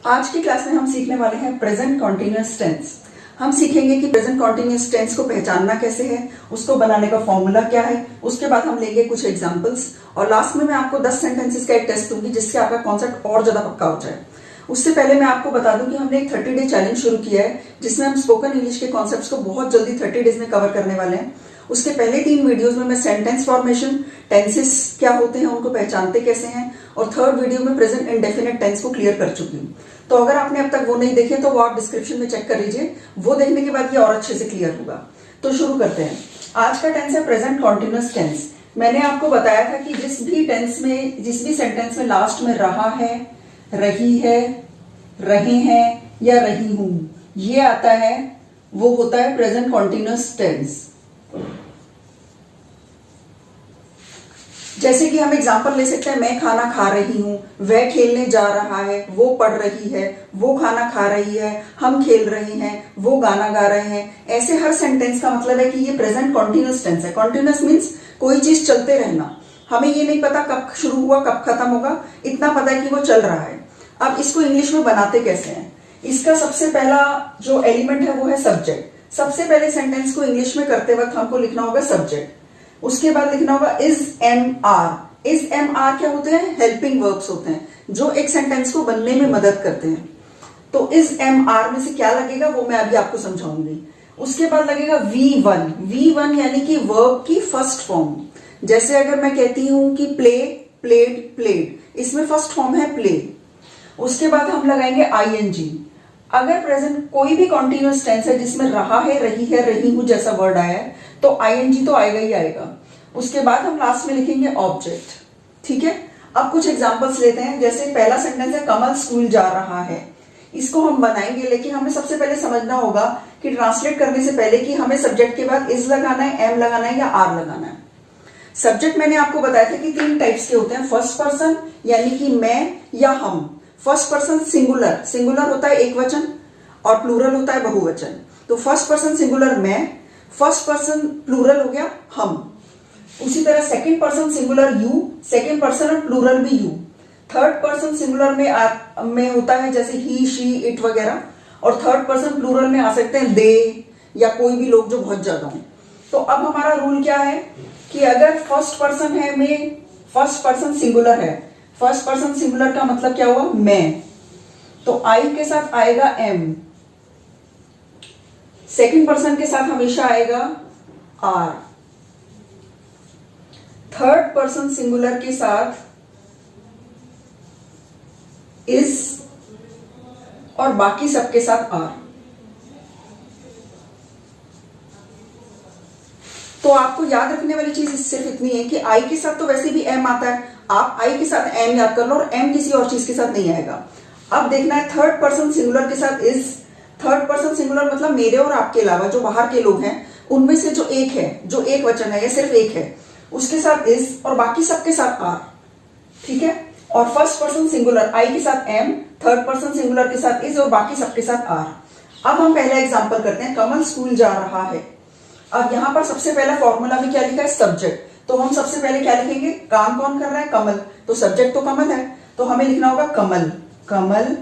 आज की क्लास में हम सीखने वाले हैं प्रेजेंट कॉन्टिन्यूअस टेंस। हम सीखेंगे कि प्रेजेंट कॉन्टिन्यूअस टेंस को पहचानना कैसे है, उसको बनाने का फॉर्मूला क्या है। उसके बाद हम लेंगे कुछ एग्जांपल्स और लास्ट में मैं आपको 10 सेंटेंसेस का एक टेस्ट दूंगी जिससे आपका कॉन्सेप्ट और ज्यादा पक्का हो जाए। उससे पहले मैं आपको बता दूं कि हमने एक 30 डे चैलेंज शुरू किया है जिसमें हम स्पोकन इंग्लिश के कॉन्सेप्ट्स को बहुत जल्दी 30 डेज में कवर करने वाले हैं। उसके पहले 3 वीडियोस में मैं सेंटेंस फॉर्मेशन, टेंसेस क्या होते हैं उनको पहचानते कैसे हैं, और थर्ड वीडियो में प्रेजेंट इंडेफिनिट टेंस को क्लियर कर चुकी हूँ। तो अगर आपने अब तक वो नहीं देखे तो वो आप डिस्क्रिप्शन में चेक कर लीजिए, वो देखने के बाद ये और अच्छे से क्लियर होगा। तो शुरू करते हैं। आज का टेंस है प्रेजेंट कॉन्टिन्यूअस टेंस। मैंने आपको बताया था कि जिस भी सेंटेंस में लास्ट में रहा है, रही है, रहे हैं या रही हूं ये आता है, वो होता है प्रेजेंट कॉन्टिन्यूअस टेंस। जैसे कि हम एग्जांपल ले सकते हैं, मैं खाना खा रही हूं, वह खेलने जा रहा है, वो पढ़ रही है, वो खाना खा रही है, हम खेल रहे हैं, वो गाना गा रहे हैं। ऐसे हर सेंटेंस का मतलब है कि ये प्रेजेंट कॉन्टिन्यूअस टेंस है। कॉन्टिन्यूअस मीन्स कोई चीज चलते रहना, हमें ये नहीं पता कब शुरू हुआ कब खत्म होगा, इतना पता है कि वो चल रहा है। अब इसको इंग्लिश में बनाते कैसे हैं? इसका सबसे पहला जो एलिमेंट है वो है सब्जेक्ट। सबसे पहले सेंटेंस को इंग्लिश में करते वक्त हमको लिखना होगा सब्जेक्ट, उसके बाद लिखना होगा is am are. Is am are क्या होते हैं? हेल्पिंग वर्ब्स होते हैं जो एक सेंटेंस को बनने में मदद करते हैं। तो इज एम आर में से क्या लगेगा वो मैं अभी आपको समझाऊंगी। उसके बाद लगेगा V1। V1 यानी कि वर्ब की फर्स्ट फॉर्म। जैसे अगर मैं कहती हूं कि प्ले, प्लेड, प्लेड, इसमें फर्स्ट फॉर्म है प्ले। उसके बाद हम लगाएंगे ING। अगर प्रेजेंट कोई भी कॉन्टिन्यूअस टेंस है जिसमें रहा है, रही हूं जैसा वर्ड आया है तो ING तो आएगा ही आएगा। उसके बाद हम लास्ट में लिखेंगे ऑब्जेक्ट। ठीक है, अब कुछ एग्जांपल्स लेते हैं। जैसे पहला सेंटेंस है कमल स्कूल जा रहा है। इसको हम बनाएंगे, लेकिन हमें सबसे पहले समझना होगा कि ट्रांसलेट करने से पहले कि हमें सब्जेक्ट के बाद इज लगाना है, एम लगाना है या आर लगाना है। सब्जेक्ट मैंने आपको बताया था कि 3 टाइप्स के होते हैं। फर्स्ट पर्सन यानी कि मैं या हम। फर्स्ट पर्सन सिंगुलर, सिंगुलर होता है एक वचन और प्लूरल होता है बहुवचन। तो फर्स्ट पर्सन सिंगुलर मैं, फर्स्ट पर्सन प्लूरल हो गया हम। उसी तरह second person singular you, second person plural भी यू। थर्ड पर्सन सिंगुलर में होता है जैसे ही, शी, इट वगैरह, और थर्ड पर्सन प्लूरल में आ सकते हैं दे या कोई भी लोग जो बहुत ज्यादा हो। तो अब हमारा रूल क्या है कि अगर फर्स्ट पर्सन है में फर्स्ट पर्सन सिंगुलर है, फर्स्ट पर्सन सिंगुलर का मतलब क्या हुआ? मैं। तो आई के साथ आएगा एम, सेकंड पर्सन के साथ हमेशा आएगा आर, थर्ड पर्सन सिंगुलर के साथ इज, और बाकी सबके साथ आर। तो आपको याद रखने वाली चीज सिर्फ इतनी है कि आई के साथ तो वैसे भी एम आता है, आप आई के साथ एम याद कर लो और एम किसी और चीज के साथ नहीं आएगा। अब देखना है थर्ड पर्सन सिंगुलर के साथ इज। थर्ड पर्सन सिंगुलर मतलब मेरे और आपके अलावा जो बाहर के लोग हैं उनमें से जो एक है, जो एक वचन है या सिर्फ एक है, उसके साथ इज और बाकी सबके साथ आर। ठीक है, और फर्स्ट पर्सन सिंगुलर आई के साथ एम, थर्ड पर्सन सिंगुलर के साथ इज और बाकी सबके साथ आर। अब हम पहला एग्जाम्पल करते हैं, कमल स्कूल जा रहा है। अब यहां पर सबसे पहला फॉर्मूला में क्या लिखा है? सब्जेक्ट। तो हम सबसे पहले क्या लिखेंगे? काम कौन कर रहा है? कमल। तो सब्जेक्ट तो कमल है, तो हमें लिखना होगा कमल। कमल,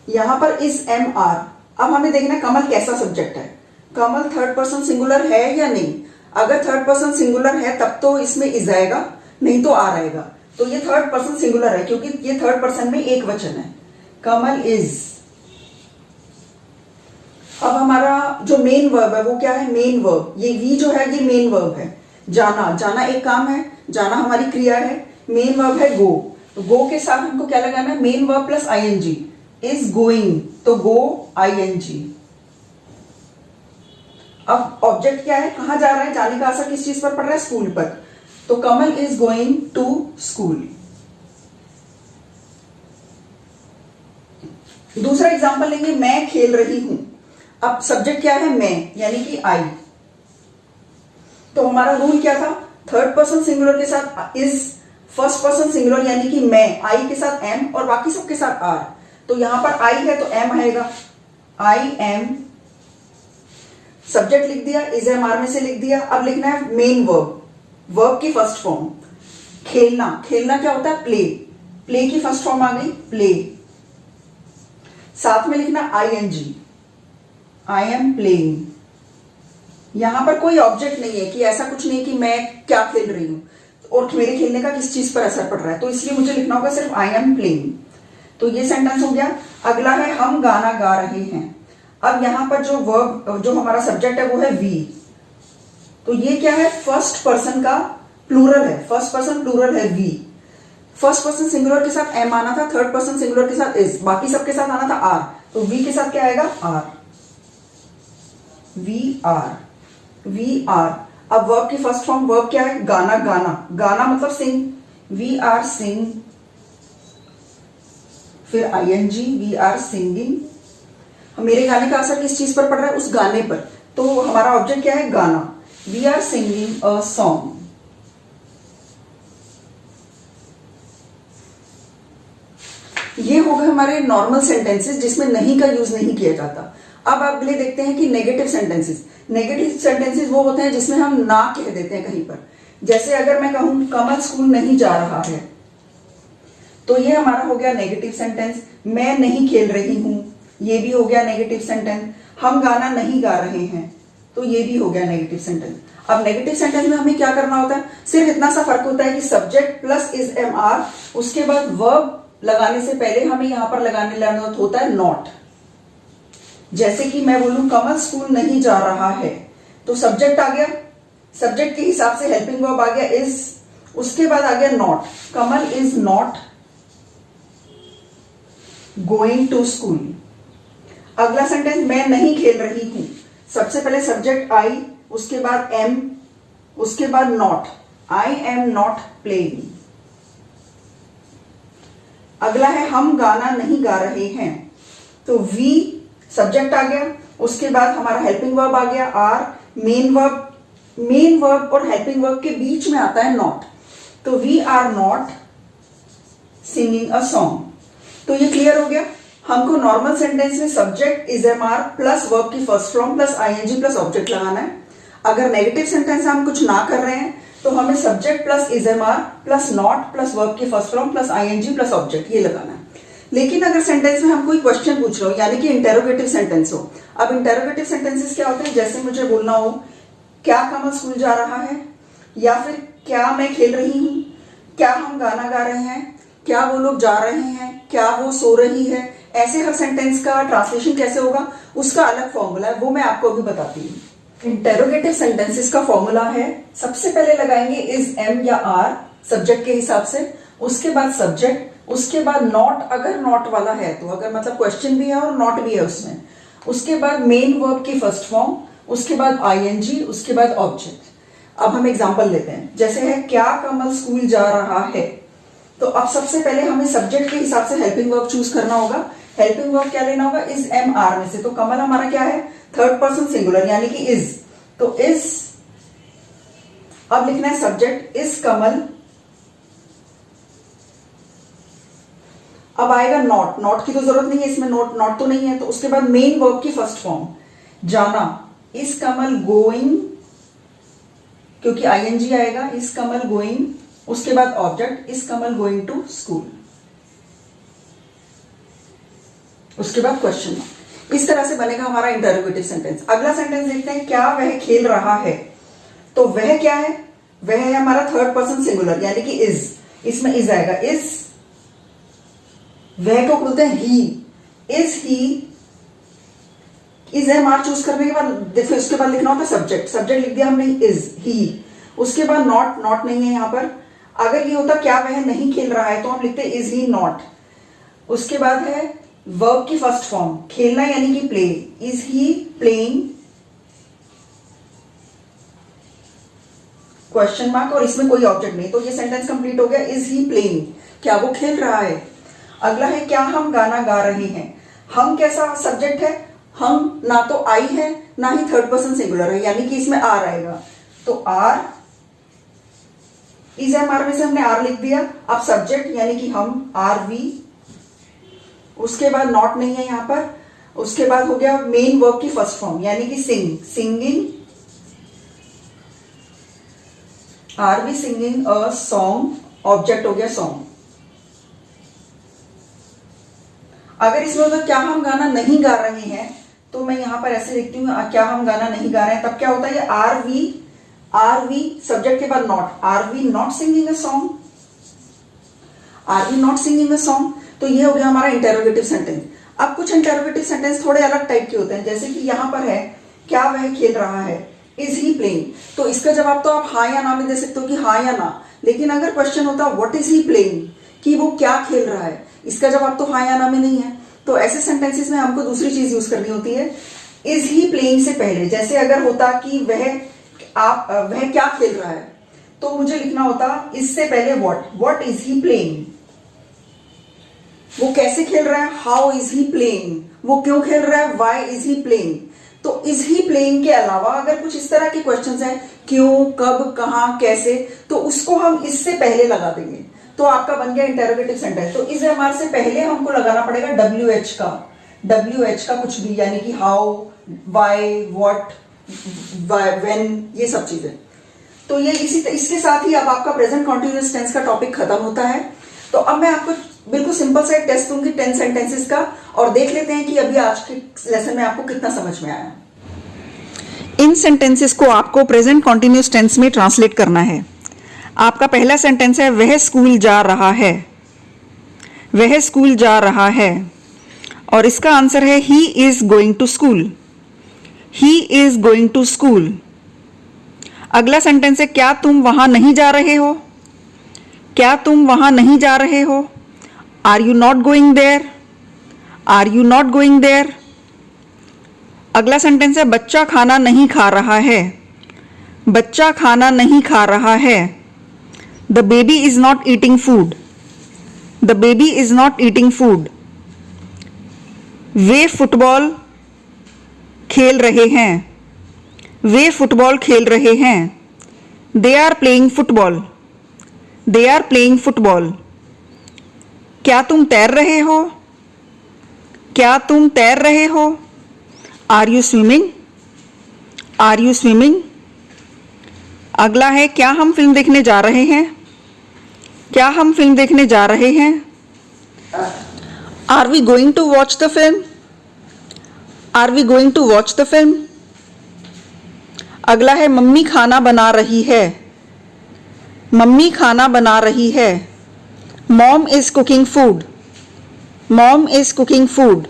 यहां पर इज एम आर। अब हमें देखना है कमल कैसा सब्जेक्ट है। कमल थर्ड पर्सन सिंगुलर है या नहीं? अगर थर्ड पर्सन सिंगुलर है तब तो इसमें इज आएगा, नहीं तो आर आएगा। तो ये थर्ड पर्सन सिंगुलर है क्योंकि ये थर्ड पर्सन में एक वचन है। कमल इज। अब हमारा जो मेन वर्ब है वो क्या है? Main verb. ये वी जो है ये मेन वर्ब है। जाना, जाना एक काम है, जाना हमारी क्रिया है। मेन वर्ब है गो, तो गो के साथ हमको क्या लगाना है? Main verb plus ING। Is going, तो गो ING। अब ऑब्जेक्ट क्या है? कहां जा रहा है? जाने का असर किस चीज पर पड़ रहा है? स्कूल पर। तो कमल इज गोइंग टू स्कूल। दूसरा एग्जांपल लेंगे, मैं खेल रही हूं। अब सब्जेक्ट क्या है? मैं, यानी कि आई। तो हमारा रूल क्या था? थर्ड पर्सन सिंगुलर के साथ इज, फर्स्ट पर्सन सिंगुलर यानी कि मैं, आई के साथ एम और बाकी सबके साथ आर। तो यहां पर आई है तो एम आएगा, आई एम। सब्जेक्ट लिख दिया, इज एम आर में से लिख दिया। अब लिखना है मेन वर्ब, वर्ब की फर्स्ट फॉर्म। खेलना, खेलना क्या होता है? प्ले। प्ले की फर्स्ट फॉर्म आ गई प्ले। साथ में लिखना ING, आई एम प्लेइंग। यहां पर कोई ऑब्जेक्ट नहीं है कि ऐसा कुछ नहीं कि मैं क्या खेल रही हूं और मेरे खेलने का किस चीज पर असर पड़ रहा है, तो इसलिए मुझे लिखना होगा सिर्फ आई एम प्लेइंग। तो ये सेंटेंस हो गया। अगला है हम गाना गा रहे हैं। अब यहां पर जो वर्ब, जो हमारा सब्जेक्ट है वो है वी। तो ये क्या है? फर्स्ट पर्सन का प्लूरल है, फर्स्ट पर्सन प्लूरल है वी। फर्स्ट पर्सन सिंगुलर के साथ एम आना था, थर्ड पर्सन सिंगुलर के साथ इज, बाकी सबके साथ आना था आर। तो वी के साथ क्या आएगा? Are. We are, we are. अब वर्ब की फर्स्ट फॉर्म वर्ब क्या है? गाना, गाना। गाना मतलब सिंग, वी आर सिंग। फिर ING, वी आर सिंगिंग। मेरे गाने का असर किस चीज पर पड़ रहा है? उस गाने पर। तो हमारा ऑब्जेक्ट क्या है? गाना। We are singing a song. ये हो गए हमारे नॉर्मल सेंटेंसेस जिसमें नहीं का यूज नहीं किया जाता। अब अगले देखते हैं कि नेगेटिव सेंटेंसेस। नेगेटिव सेंटेंसेस वो होते हैं जिसमें हम ना कह देते हैं कहीं पर। जैसे अगर मैं कहूं कमल स्कूल नहीं जा रहा है, तो ये हमारा हो गया नेगेटिव सेंटेंस। मैं नहीं खेल रही हूं, ये भी हो गया नेगेटिव सेंटेंस। हम गाना नहीं गा रहे हैं, तो ये भी हो गया नेगेटिव सेंटेंस। अब नेगेटिव सेंटेंस में हमें क्या करना होता है? सिर्फ इतना सा फर्क होता है कि सब्जेक्ट प्लस इज MR, उसके बाद वर्ब लगाने से पहले हमें यहां पर लगाने लेना होता है नॉट। जैसे कि मैं बोलूं कमल स्कूल नहीं जा रहा है, तो सब्जेक्ट आ गया, सब्जेक्ट के हिसाब से हेल्पिंग वर्ब आ गया इज, उसके बाद आ गया not. Kamal is not going to school. अगला सेंटेंस मैं नहीं खेल रही हूं, सबसे पहले सब्जेक्ट आई, उसके बाद एम, उसके बाद not. I am not playing. अगला है हम गाना नहीं गा रहे हैं, तो वी सब्जेक्ट आ गया, उसके बाद हमारा हेल्पिंग वर्ब आ गया are, main verb. Main verb और हेल्पिंग वर्ब के बीच में आता है नॉट, तो we are not singing a song. तो ये क्लियर हो गया। हमको नॉर्मल सेंटेंस में subject is MR plus verb की first form plus ING plus object लगाना है। अगर नेगेटिव सेंटेंस हम कुछ ना कर रहे हैं तो हमें subject plus is MR plus not plus verb की first form plus ING plus object ये लगाना है। लेकिन अगर सेंटेंस में हम कोई क्वेश्चन पूछ रहे हो, यानी कि इंटेरोगेटिव सेंटेंस हो। अब इंटेरोगेटिव सेंटेंसेस क्या होते हैं? जैसे मुझे बोलना हो क्या कमल स्कूल जा रहा है, या फिर क्या मैं खेल रही हूं, क्या हम गाना गा रहे हैं, क्या वो लोग जा रहे हैं, क्या वो सो रही है। ऐसे हर सेंटेंस का ट्रांसलेशन कैसे होगा उसका अलग फॉर्मूला है, वो मैं आपको अभी बताती हूँ। इंटेरोगेटिव सेंटेंसेस का फॉर्मूला है, सबसे पहले लगाएंगे इज M या R सब्जेक्ट के हिसाब से, उसके बाद सब्जेक्ट, उसके बाद नॉट अगर नॉट वाला है तो, अगर मतलब क्वेश्चन भी है और नॉट भी है उसमें, उसके बाद मेन वर्ब की फर्स्ट फॉर्म, उसके बाद ING, उसके बाद ऑब्जेक्ट। अब हम एग्जांपल लेते हैं, जैसे है क्या कमल स्कूल जा रहा है, तो अब सबसे पहले हमें सब्जेक्ट के हिसाब से हेल्पिंग वर्ब चूज करना होगा। हेल्पिंग वर्ब क्या लेना होगा? इज MR में से। तो कमल हमारा क्या है? थर्ड पर्सन सिंगुलर यानी कि इज, तो इज। अब लिखना है सब्जेक्ट इज कमल। अब आएगा नॉट, नॉट की तो जरूरत नहीं है इसमें, नॉट तो नहीं है। तो उसके बाद मेन वर्ब की फर्स्ट फॉर्म जाना, इज कमल गोइंग, क्योंकि ING आएगा, इज कमल गोइंग। उसके बाद object is Kamal going to school, उसके बाद क्वेश्चन। इस तरह से बनेगा हमारा इंटरोगेटिव सेंटेंस। अगला सेंटेंस देखते हैं, क्या वह खेल रहा है, तो वह क्या है? वह है हमारा थर्ड पर्सन सिंगुलर यानी कि इज, इसमें इज आएगा, इज। वह को बोलते हैं he, is he. Is MR choose करने के बाद फिर उसके बाद लिखना होता है सब्जेक्ट, सब्जेक्ट लिख दिया हमने इज ही, उसके बाद नॉट, नॉट नहीं है यहां पर। अगर ये होता क्या वह नहीं खेल रहा है तो हम लिखते इज ही नॉट। उसके बाद है वर्ब की फर्स्ट फॉर्म खेलना यानी कि play, is he playing, question mark, और इसमें कोई ऑब्जेक्ट नहीं, तो ये सेंटेंस कंप्लीट हो गया, इज ही प्लेइंग, क्या वो खेल रहा है। अगला है क्या हम गाना गा रहे हैं। हम कैसा सब्जेक्ट है? हम ना तो आई है ना ही थर्ड पर्सन सिंगुलर है, यानी कि इसमें आर आएगा, तो आर। इज MR में से हमने आर लिख दिया। अब सब्जेक्ट यानी कि हम, RV। उसके बाद नॉट नहीं है यहां पर। उसके बाद हो गया मेन वर्ब की फर्स्ट फॉर्म यानी कि sing, singing, RV singing a song, object हो गया सॉन्ग। अगर इसमें होता क्या हम गाना नहीं गा रहे हैं, तो मैं यहां पर ऐसे लिखती हूँ क्या हम गाना नहीं गा रहे हैं, तब क्या होता है ये आर वी सब्जेक्ट के बाद not, are we not singing a song, are we not singing a song. तो ये हो गया हमारा इंटेरोगेटिव सेंटेंस। अब कुछ इंटेरोगेटिव सेंटेंस थोड़े अलग टाइप के होते हैं, जैसे कि यहां पर है क्या वह खेल रहा है, इज ही प्लेइंग। तो इसका जवाब तो आप हाँ या ना में दे सकते हो कि हाँ या ना, लेकिन अगर क्वेश्चन होता व्हाट इज ही प्लेइंग, कि वो क्या खेल रहा है, इसका जवाब तो हाँ या ना में नहीं है। तो ऐसे सेंटेंसेस में हमको दूसरी चीज यूज करनी होती है, इज ही प्लेइंग से पहले। जैसे अगर होता कि वह क्या खेल रहा है, तो मुझे लिखना होता इससे पहले व्हाट इज ही प्लेइंग, वो कैसे खेल रहा है, हाउ इज ही प्लेइंग, वो क्यों खेल रहा है, व्हाई इज ही प्लेइंग। तो इज ही प्लेइंग के अलावा अगर कुछ इस तरह के क्वेश्चंस हैं, क्यों, कब, कहां, कैसे, तो उसको हम इससे पहले लगा देंगे, तो आपका बन गया इंटेरोगेटिव सेंटेंस। तो इस एमआर से पहले हमको लगाना पड़ेगा WH का कुछ भी, यानी कि हाउ, व्हाई, व्हाट, व्हेन, ये सब चीजें। तो ये इसके साथ ही अब आपका प्रेजेंट कॉन्टिन्यूअस टेंस का टॉपिक खत्म होता है। तो अब मैं आपको बिल्कुल सिंपल सा एक टेस्ट दूंगी 10 सेंटेंसेस का, और देख लेते हैं कि अभी आज के लेसन में आपको कितना समझ में आया। इन सेंटेंसेस को आपको प्रेजेंट कॉन्टिन्यूअस टेंस में ट्रांसलेट करना है। आपका पहला सेंटेंस है वह स्कूल जा रहा है, वह स्कूल जा रहा है, और इसका आंसर है he is going to school, he is going to school. अगला सेंटेंस है क्या तुम वहां नहीं जा रहे हो, क्या तुम वहां नहीं जा रहे हो, are you not going there, are you not going there. अगला सेंटेंस है बच्चा खाना नहीं खा रहा है, बच्चा खाना नहीं खा रहा है, the baby is not eating food, the baby is not eating food. वे फुटबॉल खेल रहे हैं, वे फुटबॉल खेल रहे हैं, they are playing football, they are playing football. क्या तुम तैर रहे हो, क्या तुम तैर रहे हो, are you swimming, are you swimming. अगला है क्या हम फिल्म देखने जा रहे हैं, क्या हम फिल्म देखने जा रहे हैं, are we going to watch the film, are we going to watch the film. अगला है मम्मी खाना बना रही है, मम्मी खाना बना रही है, mom is cooking food, mom is cooking food.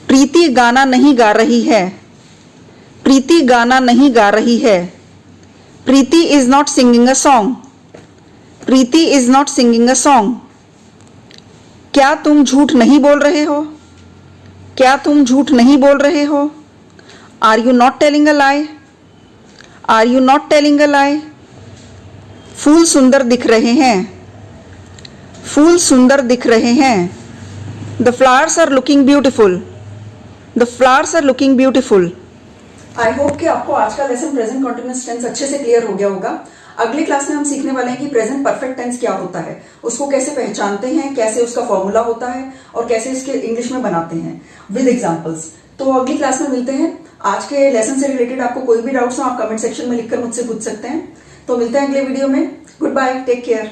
Preeti गाना नहीं गा रही है, प्रीति गाना नहीं गा रही है, Preeti is not singing a song, Preeti is not singing a song. क्या तुम झूठ नहीं बोल रहे हो, क्या तुम झूठ नहीं बोल रहे हो, are you not telling a lie, are you not telling a lie. फूल सुंदर दिख रहे हैं, फूल सुंदर दिख रहे हैं, the flowers are looking beautiful, the flowers are looking beautiful. I hope कि आपको आज का लेसन प्रेजेंट कॉन्टिन्यूअस टेंस अच्छे से क्लियर हो गया होगा। अगली क्लास में हम सीखने वाले हैं कि प्रेजेंट परफेक्ट टेंस क्या होता है, उसको कैसे पहचानते हैं, कैसे उसका फॉर्मूला होता है, और कैसे इसके इंग्लिश में बनाते हैं विद एग्जांपल्स। तो अगली क्लास में मिलते हैं। आज के लेसन से रिलेटेड आपको कोई भी डाउट्स हो आप कमेंट सेक्शन में लिखकर मुझसे पूछ सकते हैं। तो मिलते हैं अगले वीडियो में। Goodbye, take care.